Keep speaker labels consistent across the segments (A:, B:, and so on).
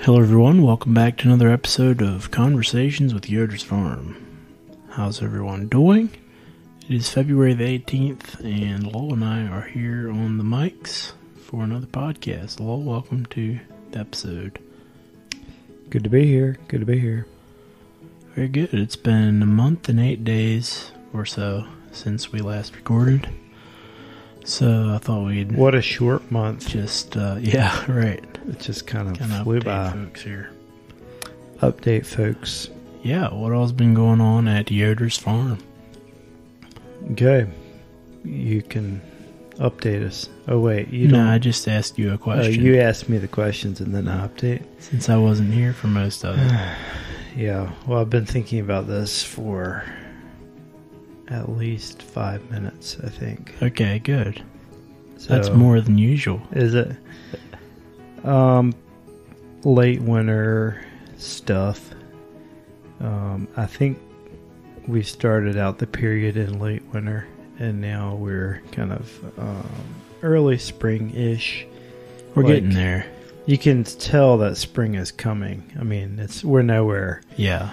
A: Hello everyone, welcome back to another episode of Conversations with Yoders Farm. How's everyone doing? It is February the 18th and Lowell and I are here on the mics for another podcast. Lowell, welcome to the episode.
B: Good to be here.
A: Very good. It's been a month and 8 days or so since we last recorded. So I thought we'd...
B: What a short month.
A: Just, yeah, right.
B: It just kind of flew by.
A: Folks here.
B: Update, folks.
A: Yeah, what all's been going on at Yoders Farm?
B: Okay. You can update us. Oh, wait.
A: I just asked you a question.
B: You asked me the questions and then I update.
A: Since I wasn't here for most of it.
B: Yeah. Well, I've been thinking about this for at least 5 minutes, I think.
A: Okay, good.
B: So,
A: that's more than usual.
B: Is it? Late winter stuff. I think we started out the period in late winter, and now we're kind of early spring-ish.
A: We're getting there.
B: You can tell that spring is coming. I mean, we're nowhere.
A: Yeah.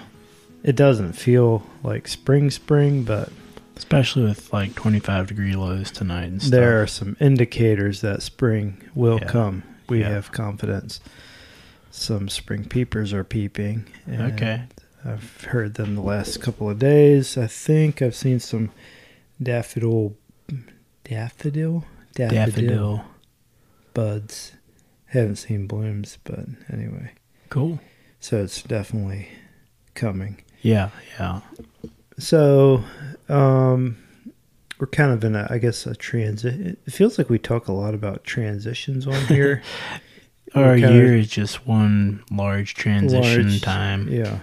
B: It doesn't feel like spring, but...
A: Especially with like 25-degree lows tonight and stuff.
B: There are some indicators that spring will come. We have confidence. Some spring peepers are peeping.
A: Okay.
B: I've heard them the last couple of days. I think I've seen some daffodil buds. Haven't seen blooms, but anyway.
A: Cool.
B: So it's definitely coming.
A: Yeah.
B: So, we're kind of in a transit. It feels like we talk a lot about transitions on here.
A: Our year is just one large transition time.
B: Yeah.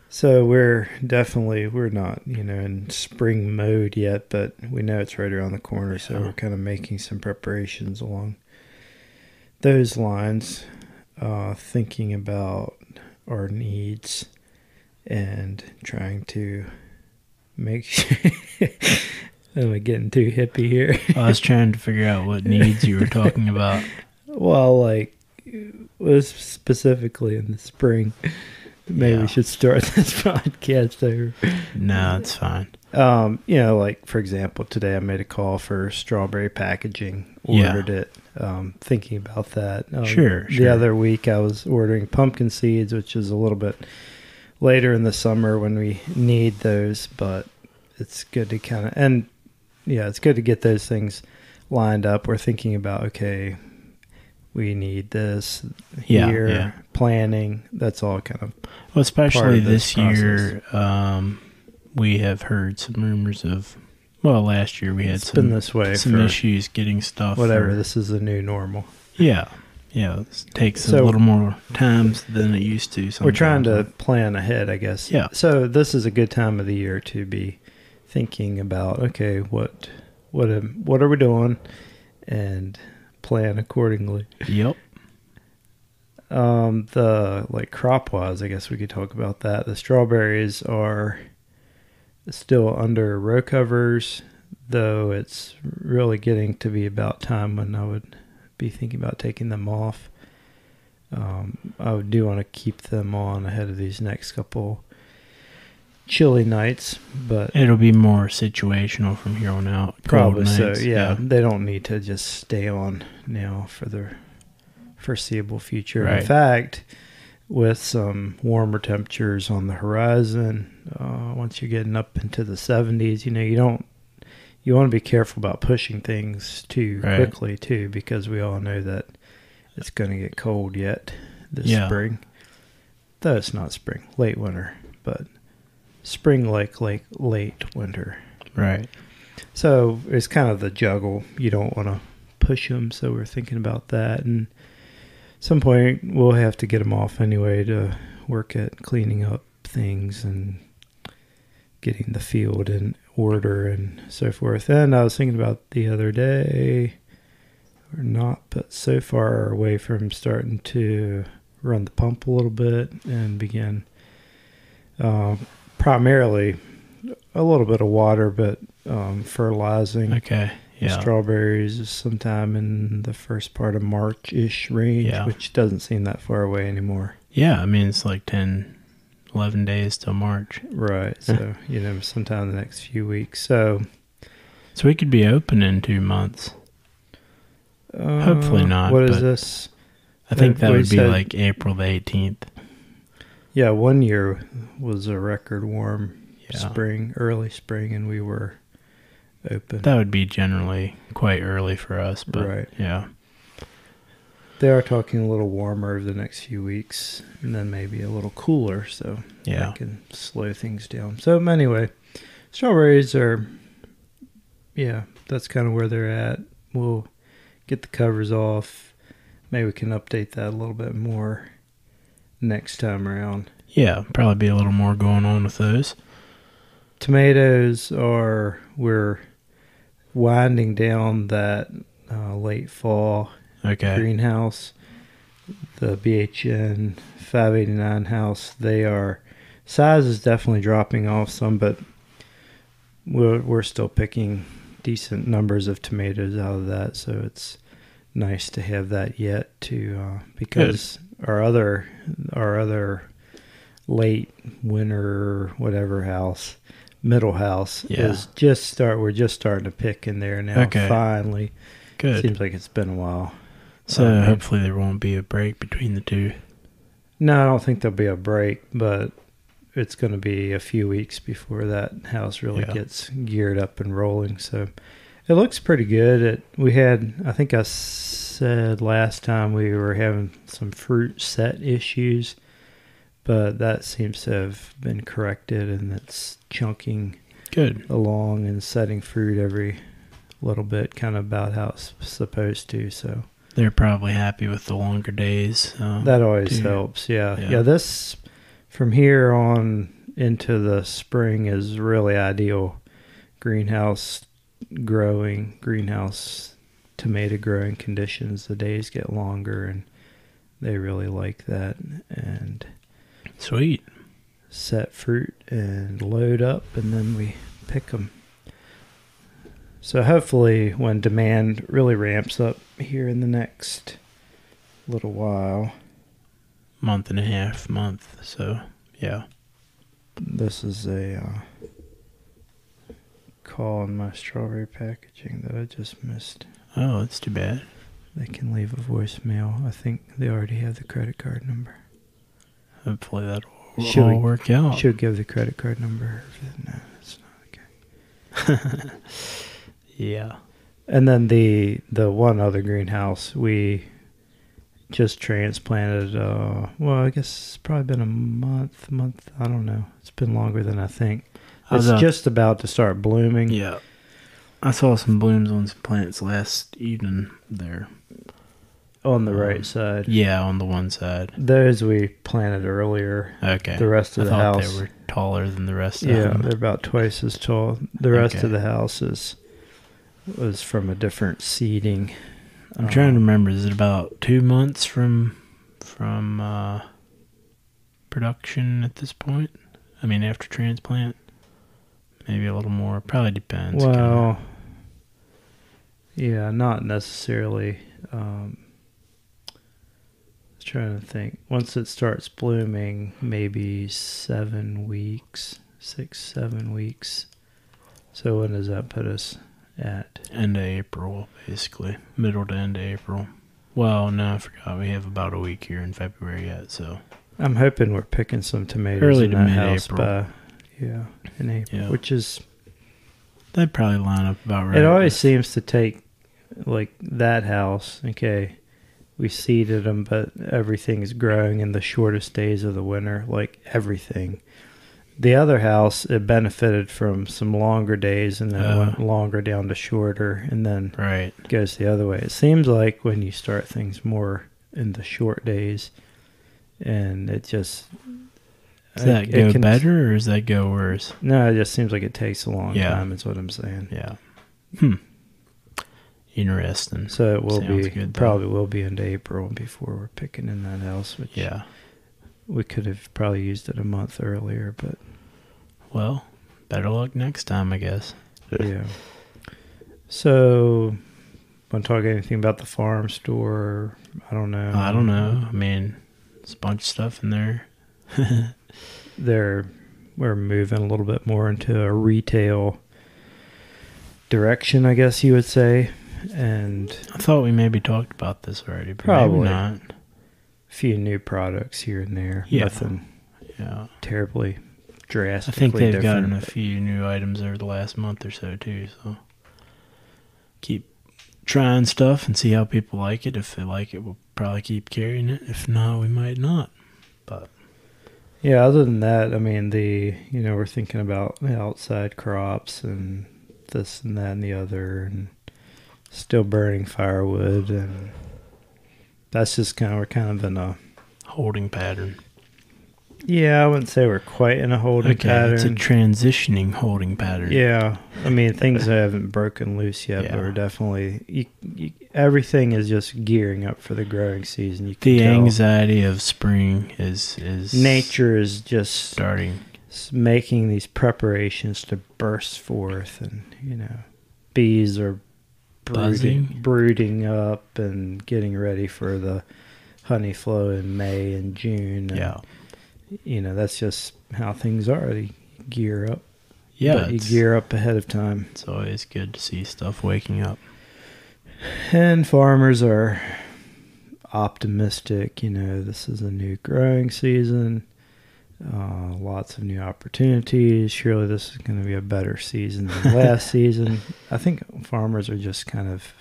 B: So we're not, in spring mode yet, but we know it's right around the corner. So we're kind of making some preparations along those lines, thinking about our needs and trying to make sure... Am I getting too hippie here?
A: I was trying to figure out what needs you were talking about.
B: Well, specifically in the spring. Maybe we should start this podcast over.
A: No, it's fine.
B: For example, today I made a call for strawberry packaging. Ordered it. Thinking about that.
A: Sure.
B: The other week I was ordering pumpkin seeds, which is a little bit later in the summer when we need those, but it's good to it's good to get those things lined up. We're thinking about, okay, we need this here, planning. That's all kind of
A: especially this year, we have heard some rumors of, last year we had some issues getting stuff.
B: Whatever, this is the new normal.
A: Yeah. Yeah, it takes a little more time than it used to.
B: We're trying to plan ahead, I guess.
A: Yeah.
B: So this is a good time of the year to be thinking about, okay, what are we doing, and plan accordingly.
A: Yep.
B: The crop wise, I guess we could talk about that. The strawberries are still under row covers, though it's really getting to be about time when I would be thinking about taking them off. I do want to keep them on ahead of these next couple chilly nights, but
A: it'll be more situational from here on out.
B: Probably so. Yeah, they don't need to just stay on now for the foreseeable future.
A: Right.
B: In fact, with some warmer temperatures on the horizon, once you're getting up into the 70s, you want to be careful about pushing things too quickly too, because we all know that it's going to get cold yet this spring. Though it's not spring, late winter, but spring like late winter.
A: Right.
B: So it's kind of the juggle. You don't want to push them, so we're thinking about that. And at some point we'll have to get them off anyway to work at cleaning up things and getting the field in order and so forth. And I was thinking about the other day, we're not but so far away from starting to run the pump a little bit and begin primarily a little bit of water, but fertilizing.
A: Okay. Yeah.
B: Strawberries is sometime in the first part of March-ish range, which doesn't seem that far away anymore.
A: Yeah, I mean, it's like 10, 11 days till March.
B: Right, so, sometime in the next few weeks. So
A: we could be open in 2 months. Hopefully not.
B: What is this?
A: I think that would be like April the 18th.
B: Yeah, one year was a record warm spring, early spring, and we were open.
A: That would be generally quite early for us, but
B: right.
A: Yeah.
B: They are talking a little warmer over the next few weeks, and then maybe a little cooler, so that can slow things down. So anyway, strawberries are, that's kind of where they're at. We'll get the covers off. Maybe we can update that a little bit more next time around.
A: Yeah, probably be a little more going on with those.
B: Tomatoes we're winding down that late fall greenhouse. The BHN 589 house, size is definitely dropping off some, but we're still picking decent numbers of tomatoes out of that, so it's nice to have that yet because our other late winter whatever house, middle house is we're just starting to pick in there now. Finally.
A: Good.
B: Seems like it's been a while.
A: So hopefully there won't be a break between the two.
B: No, I don't think there'll be a break, but it's going to be a few weeks before that house really gets geared up and rolling. So it looks pretty good. I think I said last time we were having some fruit set issues, but that seems to have been corrected, and it's chunking along and setting fruit every little bit, kind of about how it's supposed to. So
A: they're probably happy with the longer days.
B: That always helps. Yeah. This from here on into the spring is really ideal greenhouse tomato growing conditions. The days get longer, and they really like that. And
A: sweet.
B: Set fruit and load up, and then we pick them. So hopefully when demand really ramps up here in the next little while.
A: Month and a half, so yeah.
B: This is a call on my strawberry packaging that I just missed.
A: Oh, that's too bad.
B: They can leave a voicemail. I think they already have the credit card number.
A: Hopefully that'll all work out.
B: Should give the credit card number. No, it's not okay.
A: Yeah.
B: And then the one other greenhouse we just transplanted, I guess it's probably been a month, I don't know. It's been longer than I think. It's just about to start blooming.
A: Yeah. I saw some blooms on some plants last evening there.
B: On the right side.
A: Yeah, on the one side.
B: Those we planted earlier.
A: Okay.
B: The rest of the house.
A: They were taller than the rest of them.
B: Yeah, they're about twice as tall. The rest of the house was from a different seeding.
A: I'm trying to remember. Is it about 2 months from production at this point? I mean, after transplant? Maybe a little more. Probably depends.
B: Well, yeah, not necessarily. I was trying to think. Once it starts blooming, maybe 7 weeks, 6-7 weeks. So when does that put us at?
A: End of April, basically. Middle to end of April. Well, no, I forgot. We have about a week here in February yet, so.
B: I'm hoping we're picking some tomatoes
A: early
B: in
A: to
B: that
A: mid-April.
B: house in April, which is...
A: That'd probably line up about right.
B: It always seems to take, like, that house, we seeded them, but everything is growing in the shortest days of the winter, like everything. The other house, it benefited from some longer days, and then it went longer down to shorter, and then it goes the other way. It seems like when you start things more in the short days, and it just...
A: Does that go better, or does that go worse?
B: No, it just seems like it takes a long time, is what I'm saying.
A: Yeah. Interesting.
B: So it will probably will be into April before we're picking in that house, which we could have probably used it a month earlier, but...
A: Well, better luck next time, I guess.
B: Yeah. So, want to talk anything about the farm store? I don't know.
A: I mean, there's a bunch of stuff in there.
B: We're moving a little bit more into a retail direction, I guess you would say. And
A: I thought we maybe talked about this already, but
B: probably
A: maybe not.
B: A few new products here and there.
A: Yeah.
B: Nothing terribly drastically
A: I think they've
B: different.
A: gotten a few new items over the last month or so, too. So keep trying stuff and see how people like it. If they like it, we'll probably keep carrying it. If not, we might not. But
B: yeah, other than that, I mean, we're thinking about the outside crops and this and that and the other, and still burning firewood, and that's just we're kind of in a
A: holding pattern.
B: Yeah, I wouldn't say we're quite in a holding pattern.
A: It's a transitioning holding pattern.
B: Yeah, I mean, things haven't broken loose yet, but we're definitely, everything is just gearing up for the growing season. You can tell.
A: Anxiety of spring is
B: nature is just
A: starting,
B: making these preparations to burst forth, and bees are brooding up and getting ready for the honey flow in May and June. And, that's just how things are. They gear up.
A: Yeah.
B: But you gear up ahead of time.
A: It's always good to see stuff waking up.
B: And farmers are optimistic. This is a new growing season. Lots of new opportunities. Surely this is going to be a better season than last season. I think farmers are just kind of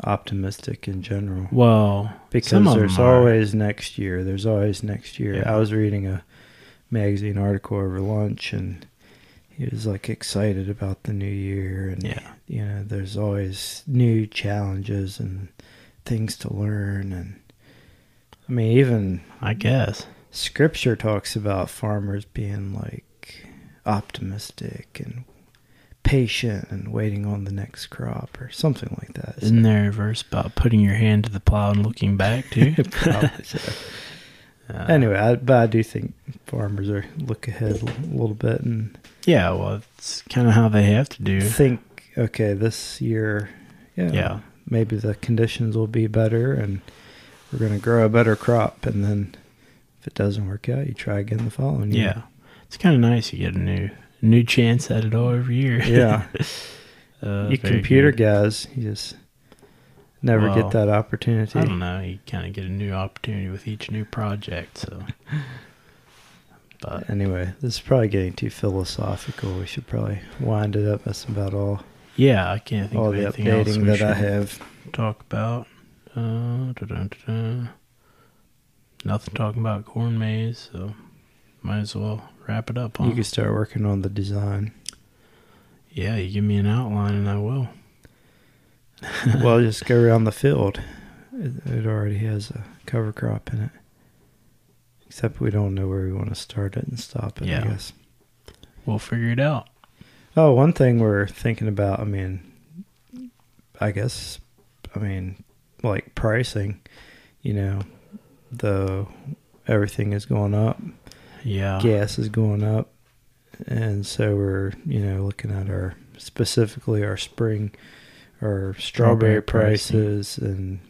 B: optimistic in general.
A: Well,
B: because there's always next year. There's always next year. Yeah. I was reading a magazine article over lunch, and he was excited about the new year, and there's always new challenges and things to learn. And I mean, even
A: I guess
B: Scripture talks about farmers being optimistic and patient and waiting on the next crop or something like that.
A: Isn't there a verse about putting your hand to the plow and looking back too?
B: Probably so. Anyway, I do think farmers look ahead a little bit, and
A: it's kind of how they have to do.
B: Think, okay, this year, maybe the conditions will be better, and we're going to grow a better crop, and then if it doesn't work out, you try again the following year.
A: Yeah, it's kind of nice. You get a new chance at it all every year.
B: Yeah. You computer guys, you just never get that opportunity.
A: I don't know. You kind of get a new opportunity with each new project. So, but
B: anyway, this is probably getting too philosophical. We should probably wind it up. That's about all.
A: Yeah, I can't think
B: all
A: of
B: the
A: anything else
B: updating that I have.
A: Talk about. Nothing talking about corn maze, so might as well wrap it up. Huh?
B: You can start working on the design.
A: Yeah, you give me an outline and I will.
B: Well, just go around the field. It already has a cover crop in it. Except we don't know where we want to start it and stop it, I guess.
A: We'll figure it out.
B: Oh, one thing we're thinking about, pricing, everything is going up.
A: Yeah.
B: Gas is going up. And so we're, looking at specifically our spring, our strawberry prices, and,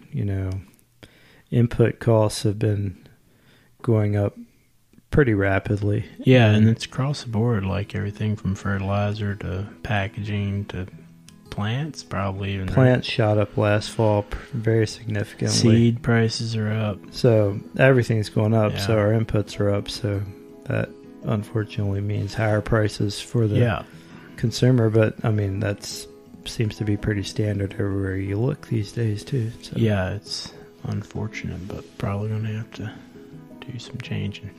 B: input costs have been going up pretty rapidly.
A: Yeah, and it's across the board, everything from fertilizer to packaging to plants, probably even.
B: Plants shot up last fall very significantly.
A: Seed prices are up.
B: So everything's going up, so our inputs are up, so that unfortunately means higher prices for the consumer, but that seems to be pretty standard everywhere you look these days too. So.
A: Yeah, it's unfortunate, but probably going to have to do some changing.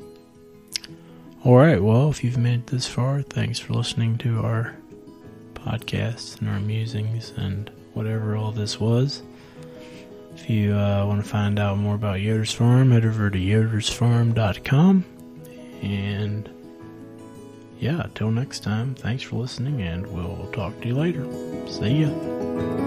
A: All right, well, if you've made it this far, thanks for listening to our podcasts and our musings and whatever all this was. If you want to find out more about Yoders Farm, head over to yodersfarm.com. And till next time, thanks for listening, and we'll talk to you later. See ya.